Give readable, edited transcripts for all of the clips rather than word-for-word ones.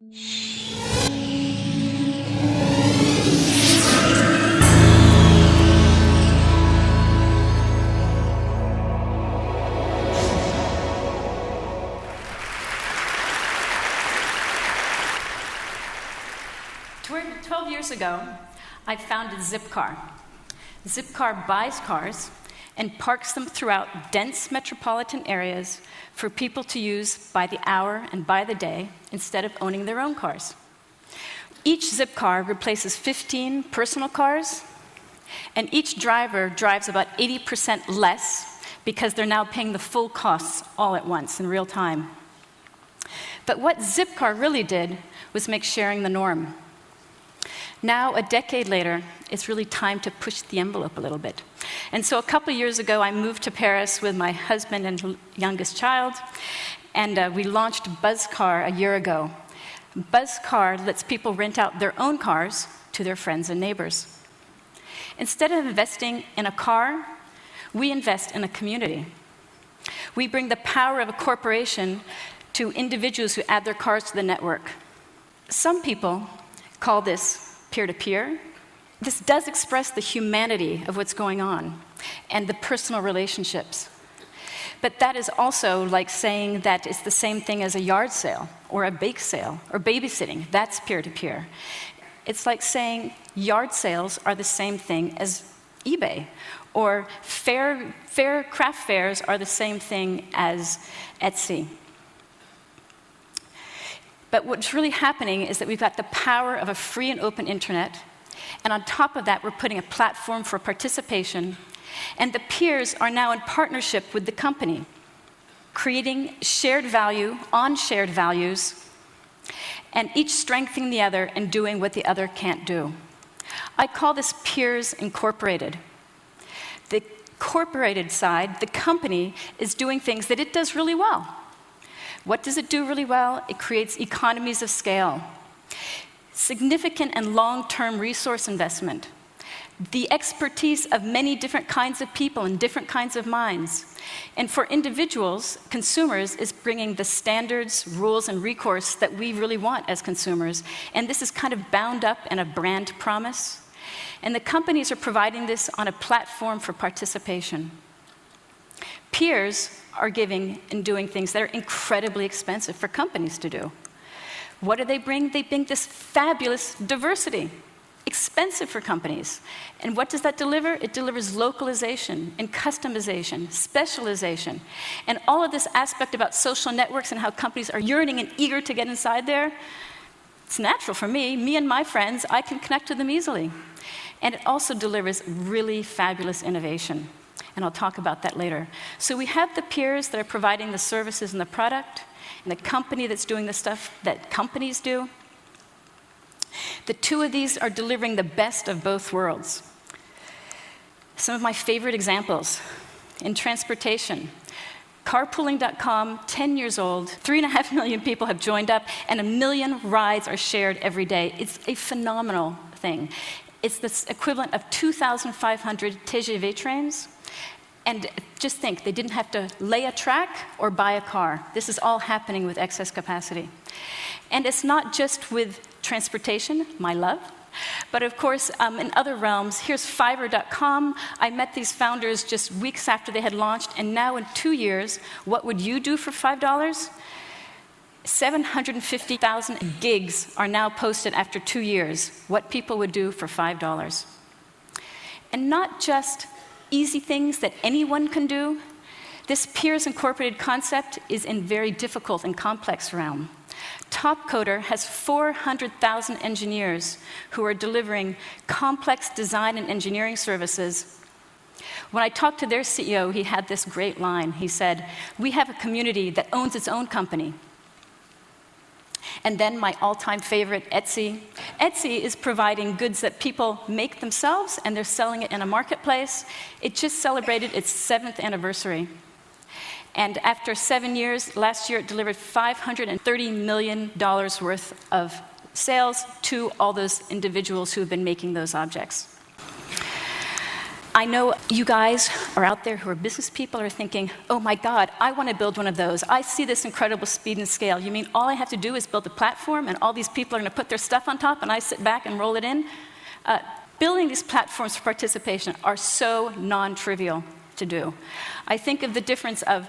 Twelve years ago, I founded Zipcar. Zipcar buys cars and parks them throughout dense metropolitan areas for people to use by the hour and by the day instead of owning their own cars. Each Zipcar replaces 15 personal cars, and each driver drives about 80% less because they're now paying the full costs all at once in real time. But what Zipcar really did was make sharing the norm. Now, a decade later, it's really time to push the envelope a little bit. And so a couple years ago, I moved to Paris with my husband and youngest child, and we launched Buzzcar a year ago. Buzzcar lets people rent out their own cars to their friends and neighbors. Instead of investing in a car, we invest in a community. We bring the power of a corporation to individuals who add their cars to the network. Some people call this peer-to-peer. This does express the humanity of what's going on and the personal relationships. But that is also like saying that it's the same thing as a yard sale or a bake sale or babysitting. That's peer-to-peer. It's like saying yard sales are the same thing as eBay, or craft fairs are the same thing as Etsy. But what's really happening is that we've got the power of a free and open internet, and on top of that, we're putting a platform for participation, and the peers are now in partnership with the company, creating shared value on shared values, and each strengthening the other and doing what the other can't do. I call this Peers Incorporated. The incorporated side, the company, is doing things that it does really well. What does it do really well? It creates economies of scale, significant and long-term resource investment, the expertise of many different kinds of people and different kinds of minds. And for individuals, consumers, is bringing the standards, rules, and recourse that we really want as consumers. And this is kind of bound up in a brand promise. And the companies are providing this on a platform for participation. Peers are giving and doing things that are incredibly expensive for companies to do. What do they bring? They bring this fabulous diversity, expensive for companies. And what does that deliver? It delivers localization and customization, specialization, and all of this aspect about social networks and how companies are yearning and eager to get inside there. It's natural for me and my friends, I can connect to them easily. And it also delivers really fabulous innovation. And I'll talk about that later. So we have the peers that are providing the services and the product, and the company that's doing the stuff that companies do. The two of these are delivering the best of both worlds. Some of my favorite examples in transportation. Carpooling.com, 10 years old, 3.5 million people have joined up, and 1 million rides are shared every day. It's a phenomenal thing. It's the equivalent of 2,500 TGV trains. And just think, they didn't have to lay a track or buy a car. This is all happening with excess capacity. And it's not just with transportation, my love, but of course, in other realms. Here's Fiverr.com. I met these founders just weeks after they had launched, and now in 2 years, what would you do for $5? 750,000 gigs are now posted after 2 years, what people would do for $5. And not just easy things that anyone can do. This Peers Incorporated concept is in very difficult and complex realm. Topcoder has 400,000 engineers who are delivering complex design and engineering services. When I talked to their CEO, he had this great line. He said, "We have a community that owns its own company." And then my all-time favorite, Etsy. Etsy is providing goods that people make themselves, and they're selling it in a marketplace. It just celebrated its 7th anniversary. And after 7 years, last year it delivered $530 million worth of sales to all those individuals who have been making those objects. I know you guys are out there who are business people are thinking, oh my God, I want to build one of those. I see this incredible speed and scale. You mean all I have to do is build a platform and all these people are going to put their stuff on top and I sit back and roll it in? Building these platforms for participation are so non-trivial to do. I think of the difference of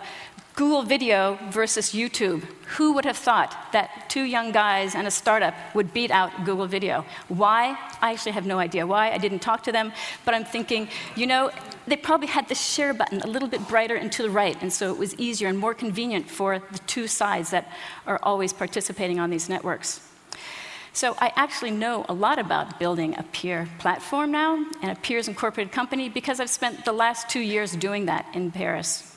Google Video versus YouTube. Who would have thought that 2 young guys and a startup would beat out Google Video? Why? I actually have no idea why. I didn't talk to them, but I'm thinking, you know, they probably had the share button a little bit brighter and to the right, and so it was easier and more convenient for the 2 sides that are always participating on these networks. So I actually know a lot about building a peer platform now and a peers incorporated company because I've spent the last 2 years doing that in Paris.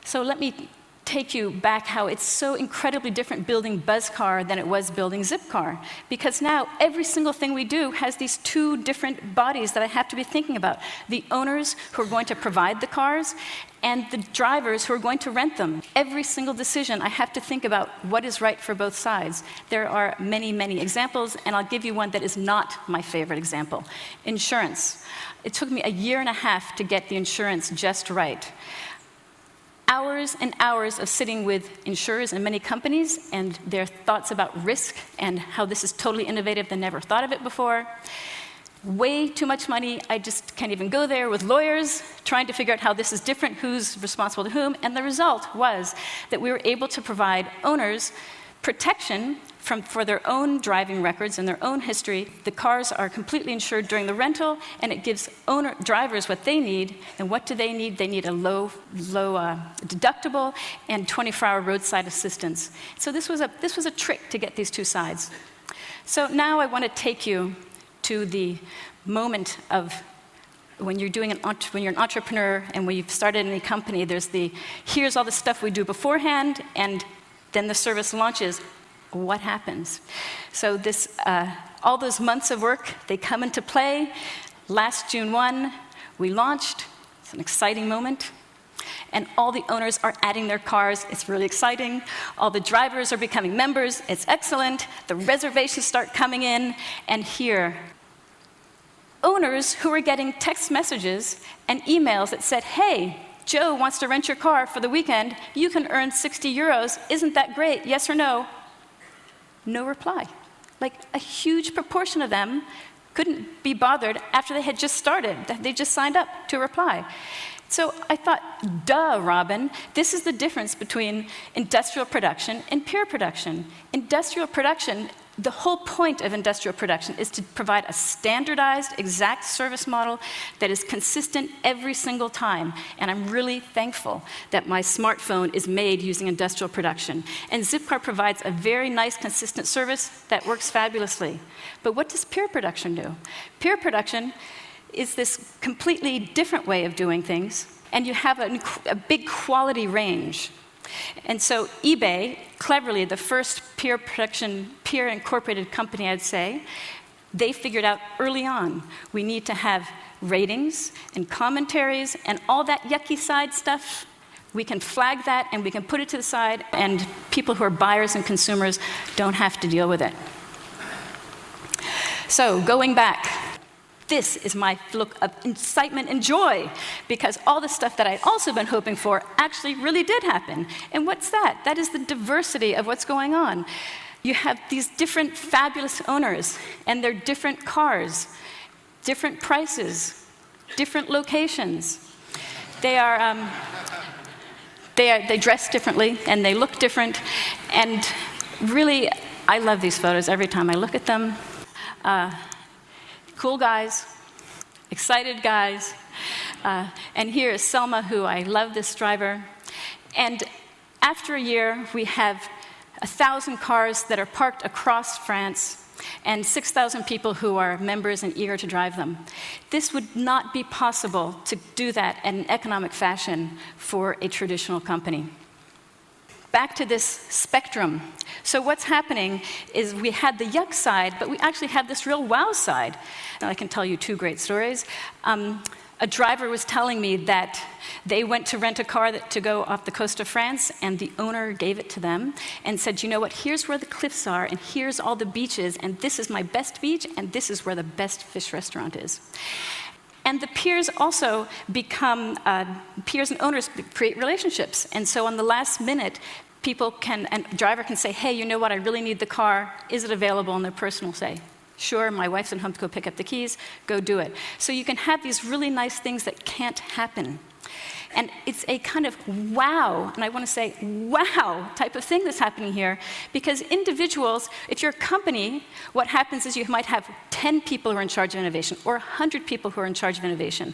So let me take you back how it's so incredibly different building Buzzcar than it was building Zipcar. Because now every single thing we do has these 2 different bodies that I have to be thinking about. The owners who are going to provide the cars and the drivers who are going to rent them. Every single decision I have to think about what is right for both sides. There are many, many examples, and I'll give you one that is not my favorite example. Insurance. It took me a year and a half to get the insurance just right. Hours and hours of sitting with insurers and many companies and their thoughts about risk and how this is totally innovative, they never thought of it before. Way too much money, I just can't even go there with lawyers trying to figure out how this is different, who's responsible to whom, and the result was that we were able to provide owners protection for their own driving records and their own history. The cars are completely insured during the rental, and it gives drivers what they need. And what do they need? They need a low deductible and 24-hour roadside assistance. So this was a trick to get these 2 sides. So now I want to take you to the moment of when you're an entrepreneur and when you've started any company. There's here's all the stuff we do beforehand, and then the service launches. What happens? So all those months of work, they come into play. Last June 1, we launched. It's an exciting moment. And all the owners are adding their cars. It's really exciting. All the drivers are becoming members. It's excellent. The reservations start coming in. And here, owners who are getting text messages and emails that said, hey, Joe wants to rent your car for the weekend. You can earn 60 euros. Isn't that great? Yes or no? No reply. Like a huge proportion of them couldn't be bothered after they had just started. They just signed up to reply. So I thought, duh, Robin, this is the difference between industrial production and peer production. Industrial production, the whole point of industrial production is to provide a standardized, exact service model that is consistent every single time. And I'm really thankful that my smartphone is made using industrial production. And Zipcar provides a very nice, consistent service that works fabulously. But what does peer production do? Peer production is this completely different way of doing things, and you have a big quality range. And so eBay, cleverly, the first peer incorporated company, I'd say, they figured out early on, we need to have ratings and commentaries and all that yucky side stuff. We can flag that and we can put it to the side, and people who are buyers and consumers don't have to deal with it. So going back, this is my look of excitement and joy, because all the stuff that I'd also been hoping for actually really did happen. And what's that? That is the diversity of what's going on. You have these different fabulous owners, and they're different cars, different prices, different locations. They dress differently, and they look different. And really, I love these photos every time I look at them. Cool guys, excited guys. And here is Selma, who I love this driver. And after a year, we have 1,000 cars that are parked across France and 6,000 people who are members and eager to drive them. This would not be possible to do that in an economic fashion for a traditional company. Back to this spectrum. So what's happening is we had the yuck side, but we actually have this real wow side. And I can tell you 2 great stories. A driver was telling me that they went to rent a car to go off the coast of France, and the owner gave it to them and said, you know what, here's where the cliffs are, and here's all the beaches, and this is my best beach, and this is where the best fish restaurant is. And the peers also become, peers and owners create relationships. And so on the last minute, people can, and a driver can say, hey, you know what, I really need the car. Is it available? And the person will say, sure, my wife's at home to go pick up the keys, go do it. So you can have these really nice things that can't happen. And it's a kind of wow, and I want to say wow type of thing that's happening here, because individuals, if you're a company, what happens is you might have 10 people who are in charge of innovation, or 100 people who are in charge of innovation.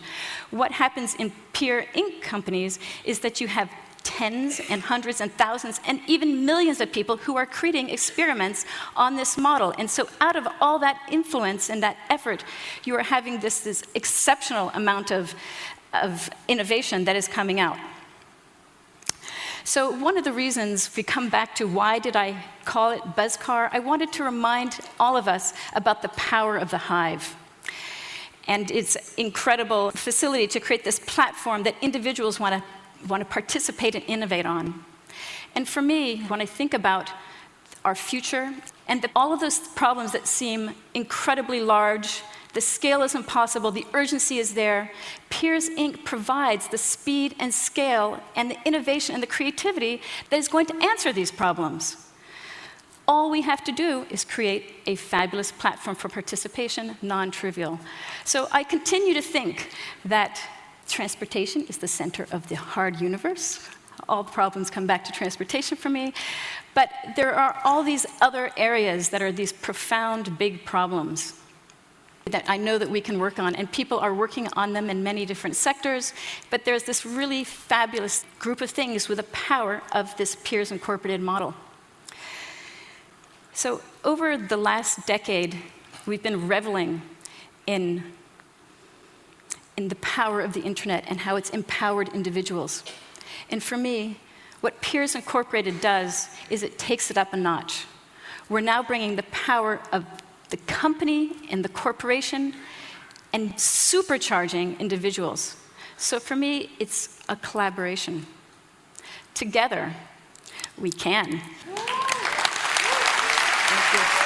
What happens in peer Inc. companies is that you have tens and hundreds and thousands and even millions of people who are creating experiments on this model. And so out of all that influence and that effort, you are having this exceptional amount of innovation that is coming out. So one of the reasons, if we come back to why did I call it Buzzcar, I wanted to remind all of us about the power of the hive and its incredible facility to create this platform that individuals want to participate and innovate on. And for me, when I think about our future and all of those problems that seem incredibly large, the scale is impossible, the urgency is there, Peers Inc. provides the speed and scale and the innovation and the creativity that is going to answer these problems. All we have to do is create a fabulous platform for participation, non-trivial. So I continue to think that transportation is the center of the hard universe. All problems come back to transportation for me. But there are all these other areas that are these profound, big problems that I know that we can work on, and people are working on them in many different sectors, but there's this really fabulous group of things with the power of this peers incorporated model. So over the last decade, we've been reveling in the power of the internet and how it's empowered individuals. And for me, what Peers Incorporated does is it takes it up a notch. We're now bringing the power of the company and the corporation and supercharging individuals. So for me, it's a collaboration. Together, we can. Thank you.